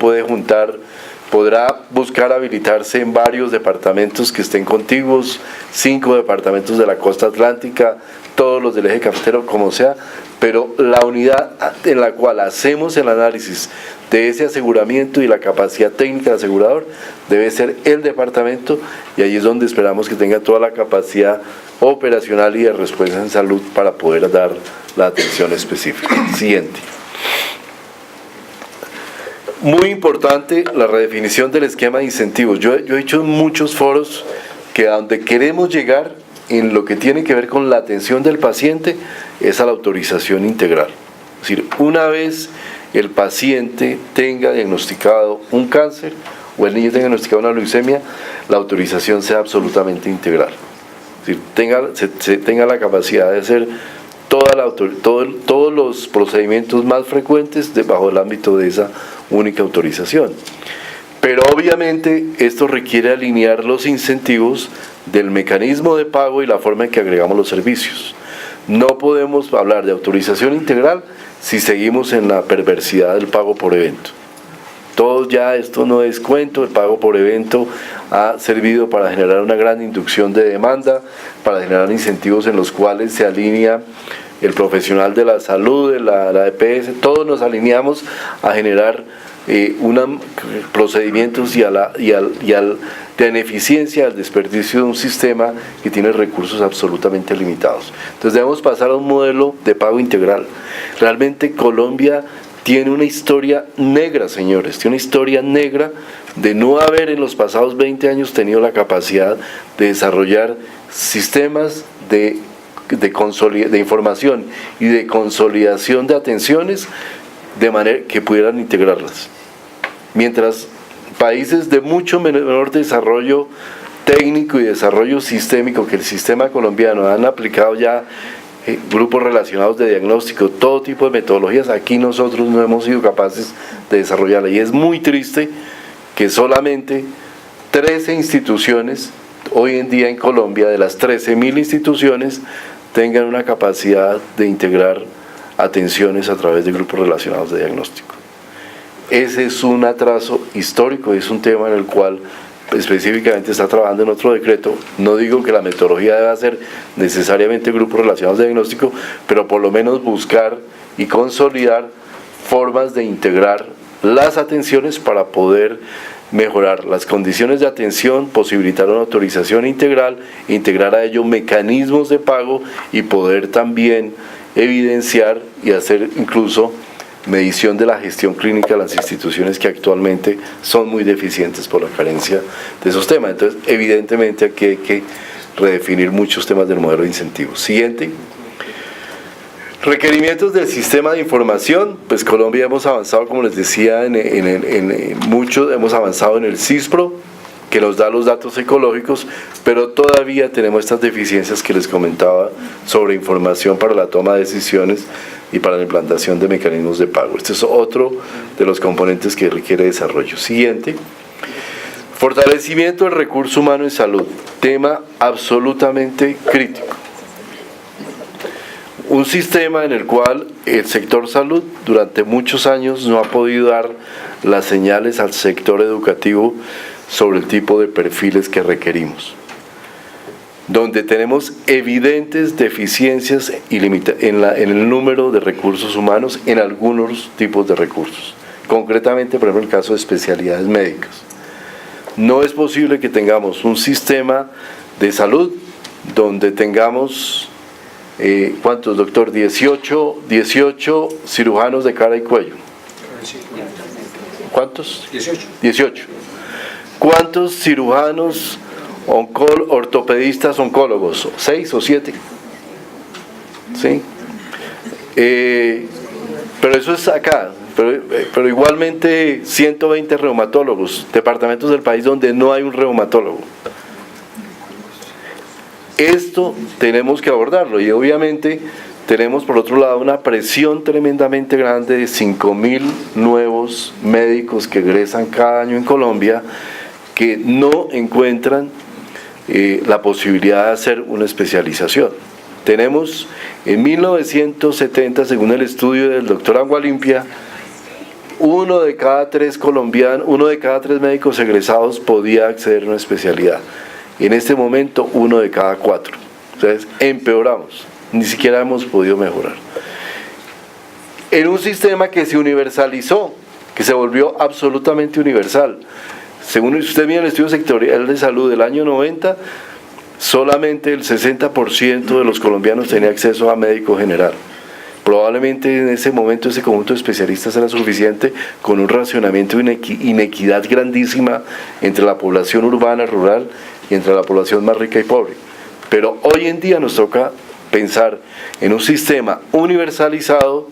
podrá buscar habilitarse en varios departamentos que estén contiguos, 5 departamentos de la costa atlántica, todos los del eje cafetero, como sea, pero la unidad en la cual hacemos el análisis de ese aseguramiento y la capacidad técnica del asegurador debe ser el departamento, y ahí es donde esperamos que tenga toda la capacidad operacional y de respuesta en salud para poder dar la atención específica. Siguiente. Muy importante la redefinición del esquema de incentivos. Yo he dicho en muchos foros que a donde queremos llegar en lo que tiene que ver con la atención del paciente es a la autorización integral. Es decir, una vez el paciente tenga diagnosticado un cáncer o el niño tenga diagnosticado una leucemia, la autorización sea absolutamente integral. Es decir, tenga la capacidad de hacer todos los procedimientos más frecuentes bajo el ámbito de esa única autorización. Pero obviamente esto requiere alinear los incentivos del mecanismo de pago y la forma en que agregamos los servicios. No podemos hablar de autorización integral si seguimos en la perversidad del pago por evento. Todos ya, esto no es cuento, el pago por evento ha servido para generar una gran inducción de demanda, para generar incentivos en los cuales se alinea el profesional de la salud, de la EPS, todos nos alineamos a generar procedimientos y a la ineficiencia, al desperdicio de un sistema que tiene recursos absolutamente limitados. Entonces debemos pasar a un modelo de pago integral. Realmente Colombia tiene una historia negra, señores, tiene una historia negra de no haber en los pasados 20 años tenido la capacidad de desarrollar sistemas de información y de consolidación de atenciones de manera que pudieran integrarlas. Mientras países de mucho menor desarrollo técnico y desarrollo sistémico que el sistema colombiano han aplicado ya grupos relacionados de diagnóstico, todo tipo de metodologías, aquí nosotros no hemos sido capaces de desarrollarla, y es muy triste que solamente 13 instituciones hoy en día en Colombia, de las 13.000 instituciones, tengan una capacidad de integrar atenciones a través de grupos relacionados de diagnóstico. Ese es un atraso histórico, es un tema en el cual específicamente está trabajando en otro decreto. No digo que la metodología deba ser necesariamente grupos relacionados de diagnóstico, pero por lo menos buscar y consolidar formas de integrar las atenciones para poder mejorar las condiciones de atención, posibilitar una autorización integral, integrar a ello mecanismos de pago y poder también evidenciar y hacer incluso medición de la gestión clínica de las instituciones que actualmente son muy deficientes por la carencia de esos temas. Entonces, evidentemente aquí hay que redefinir muchos temas del modelo de incentivos. Siguiente. Requerimientos del sistema de información. Pues Colombia hemos avanzado, como les decía, en mucho, hemos avanzado en el CISPRO, que nos da los datos ecológicos, pero todavía tenemos estas deficiencias que les comentaba sobre información para la toma de decisiones y para la implantación de mecanismos de pago. Este es otro de los componentes que requiere desarrollo. Siguiente. Fortalecimiento del recurso humano en salud, tema absolutamente crítico. Un sistema en el cual el sector salud durante muchos años no ha podido dar las señales al sector educativo sobre el tipo de perfiles que requerimos, donde tenemos evidentes deficiencias en el número de recursos humanos en algunos tipos de recursos, concretamente por ejemplo el caso de especialidades médicas. No es posible que tengamos un sistema de salud donde tengamos ¿cuántos, doctor? 18 cirujanos de cara y cuello. ¿Cuántos? 18. ¿Cuántos cirujanos ortopedistas oncólogos? 6 o 7. ¿Sí? Pero eso es acá. Pero igualmente 120 reumatólogos, departamentos del país donde no hay un reumatólogo. Esto tenemos que abordarlo, y obviamente tenemos por otro lado una presión tremendamente grande de 5.000 nuevos médicos que egresan cada año en Colombia, que no encuentran la posibilidad de hacer una especialización. Tenemos en 1970, según el estudio del doctor Agualimpia, uno de cada tres médicos egresados podía acceder a una especialidad. En este momento, 1 de cada 4. Entonces, empeoramos, ni siquiera hemos podido mejorar. en un sistema que se universalizó, que se volvió absolutamente universal. Según usted mira el estudio sectorial de salud del año 90, solamente el 60% de los colombianos tenía acceso a médico general. Probablemente en ese momento ese conjunto de especialistas era suficiente, con un racionamiento de inequidad grandísima entre la población urbana, rural, y entre la población más rica y pobre. Pero hoy en día nos toca pensar en un sistema universalizado,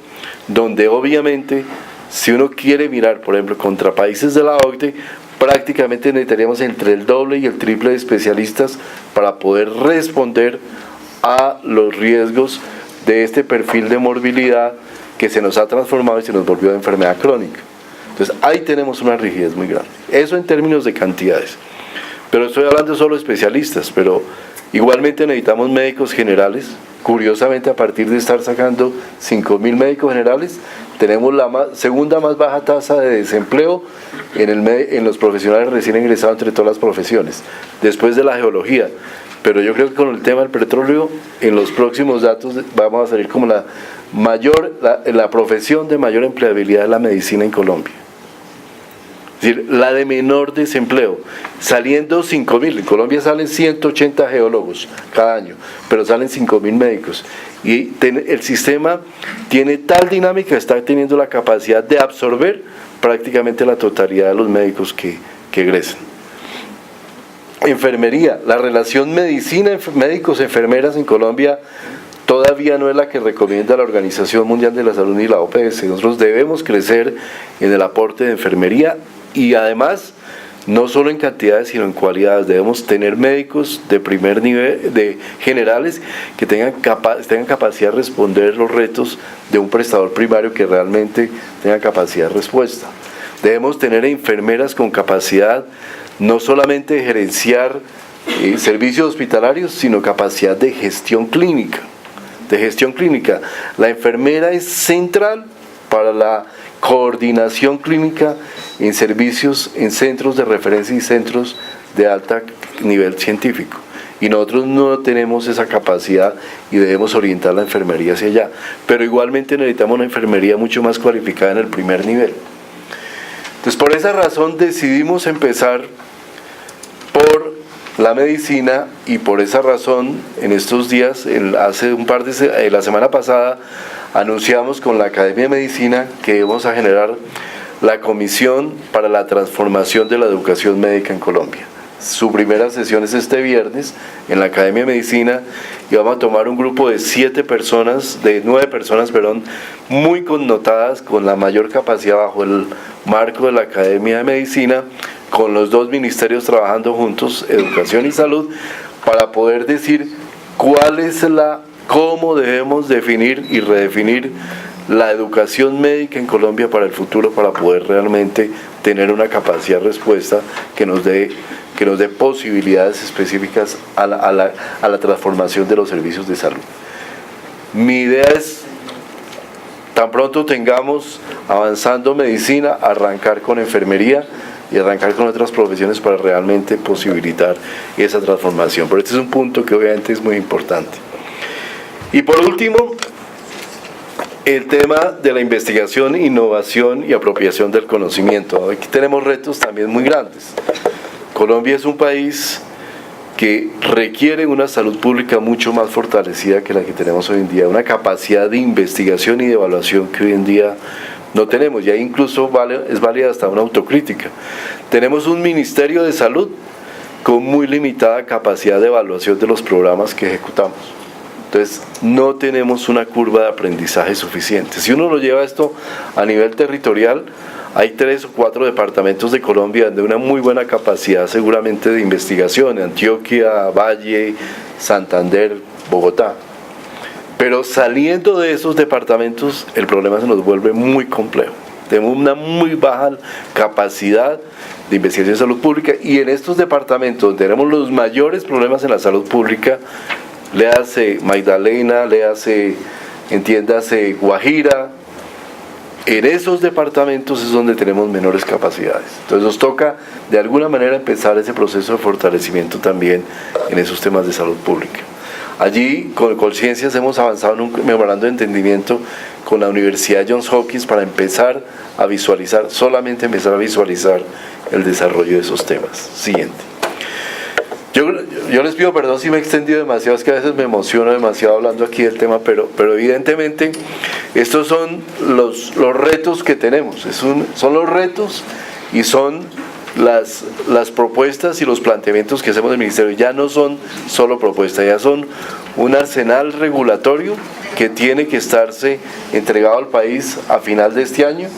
donde obviamente, si uno quiere mirar, por ejemplo, contra países de la OCDE, prácticamente necesitaríamos entre el doble y el triple de especialistas para poder responder a los riesgos de este perfil de morbilidad que se nos ha transformado y se nos volvió de enfermedad crónica. Entonces ahí tenemos una rigidez muy grande. Eso en términos de cantidades. Pero estoy hablando solo de especialistas, pero igualmente necesitamos médicos generales. Curiosamente, a partir de estar sacando 5.000 médicos generales, tenemos la segunda más baja tasa de desempleo en los profesionales recién ingresados entre todas las profesiones, después de la geología. Pero yo creo que con el tema del petróleo, en los próximos datos vamos a salir como la profesión de mayor empleabilidad de la medicina en Colombia. Es decir, la de menor desempleo, saliendo 5.000, en Colombia salen 180 geólogos cada año, pero salen 5.000 médicos. Y el sistema tiene tal dinámica, está teniendo la capacidad de absorber prácticamente la totalidad de los médicos que egresan. Enfermería, la relación médicos-enfermeras en Colombia todavía no es la que recomienda la Organización Mundial de la Salud ni la OPS. Nosotros debemos crecer en el aporte de enfermería y además, no solo en cantidades sino en cualidades. Debemos tener médicos de primer nivel, de generales, que tengan capacidad de responder los retos de un prestador primario que realmente tenga capacidad de respuesta. Debemos tener enfermeras con capacidad no solamente de gerenciar servicios hospitalarios, sino capacidad de gestión clínica. La enfermera es central para la coordinación clínica en servicios, en centros de referencia y centros de alto nivel científico. Y nosotros no tenemos esa capacidad y debemos orientar la enfermería hacia allá. Pero igualmente necesitamos una enfermería mucho más cualificada en el primer nivel. Entonces, por esa razón decidimos empezar por la medicina y por esa razón en estos días, la semana pasada, anunciamos con la Academia de Medicina que vamos a generar la Comisión para la Transformación de la Educación Médica en Colombia. Su primera sesión es este viernes en la Academia de Medicina y vamos a tomar un grupo de 9 personas, muy connotadas, con la mayor capacidad bajo el marco de la Academia de Medicina, con los dos ministerios trabajando juntos, Educación y Salud, para poder decir cómo debemos definir y redefinir la educación médica en Colombia para el futuro, para poder realmente tener una capacidad de respuesta que nos dé posibilidades específicas a la transformación de los servicios de salud. Mi idea es, tan pronto tengamos avanzando medicina, arrancar con enfermería y arrancar con otras profesiones para realmente posibilitar esa transformación. Pero este es un punto que obviamente es muy importante. Y por último, el tema de la investigación, innovación y apropiación del conocimiento. Aquí tenemos retos también muy grandes. Colombia es un país que requiere una salud pública mucho más fortalecida que la que tenemos hoy en día, una capacidad de investigación y de evaluación que hoy en día no tenemos, y ahí incluso es válida hasta una autocrítica. Tenemos un Ministerio de Salud con muy limitada capacidad de evaluación de los programas que ejecutamos. Entonces, no tenemos una curva de aprendizaje suficiente. Si uno lo lleva esto a nivel territorial, hay 3 o 4 departamentos de Colombia de una muy buena capacidad seguramente de investigación: Antioquia, Valle, Santander, Bogotá. Pero saliendo de esos departamentos, el problema se nos vuelve muy complejo. Tenemos una muy baja capacidad de investigación de salud pública, y en estos departamentos donde tenemos los mayores problemas en la salud pública, léase Magdalena, entiéndase Guajira, en esos departamentos es donde tenemos menores capacidades. Entonces nos toca de alguna manera empezar ese proceso de fortalecimiento también en esos temas de salud pública. Allí, con Colciencias, hemos avanzado en un memorando de entendimiento con la Universidad Johns Hopkins para empezar a visualizar, solamente empezar a visualizar el desarrollo de esos temas. Siguiente. Yo les pido perdón si me he extendido demasiado, es que a veces me emociono demasiado hablando aquí del tema, pero evidentemente estos son los retos que tenemos, son los retos y son las propuestas y los planteamientos que hacemos del Ministerio. Ya no son solo propuestas, ya son un arsenal regulatorio que tiene que estarse entregado al país a final de este año,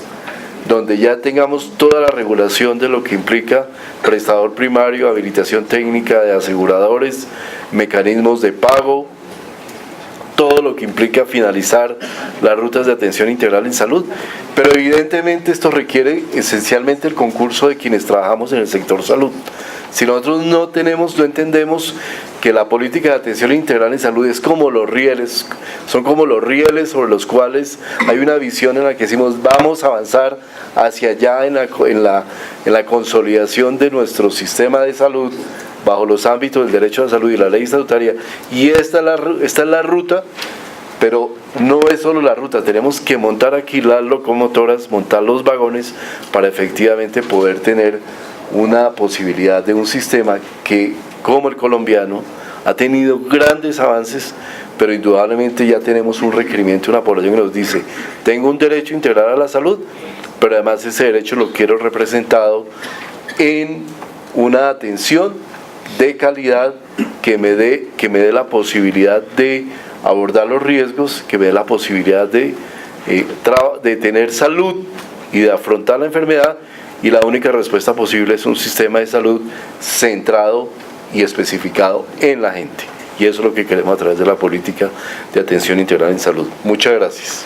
donde ya tengamos toda la regulación de lo que implica prestador primario, habilitación técnica de aseguradores, mecanismos de pago, todo lo que implica finalizar las rutas de atención integral en salud. Pero evidentemente esto requiere esencialmente el concurso de quienes trabajamos en el sector salud. Si nosotros no entendemos que la política de atención integral en salud es como los rieles, son como los rieles sobre los cuales hay una visión en la que decimos vamos a avanzar hacia allá en la consolidación de nuestro sistema de salud bajo los ámbitos del derecho a la salud y la ley estatutaria, y esta es la ruta, pero no es solo la ruta, tenemos que montar aquí las locomotoras, montar los vagones para efectivamente poder tener una posibilidad de un sistema que, como el colombiano, ha tenido grandes avances, pero indudablemente ya tenemos un requerimiento de una población que nos dice, tengo un derecho integral a la salud, pero además ese derecho lo quiero representado en una atención de calidad que me dé la posibilidad de abordar los riesgos, que me dé la posibilidad de tener salud y de afrontar la enfermedad, y la única respuesta posible es un sistema de salud centrado y especificado en la gente, y eso es lo que queremos a través de la política de atención integral en salud. Muchas gracias.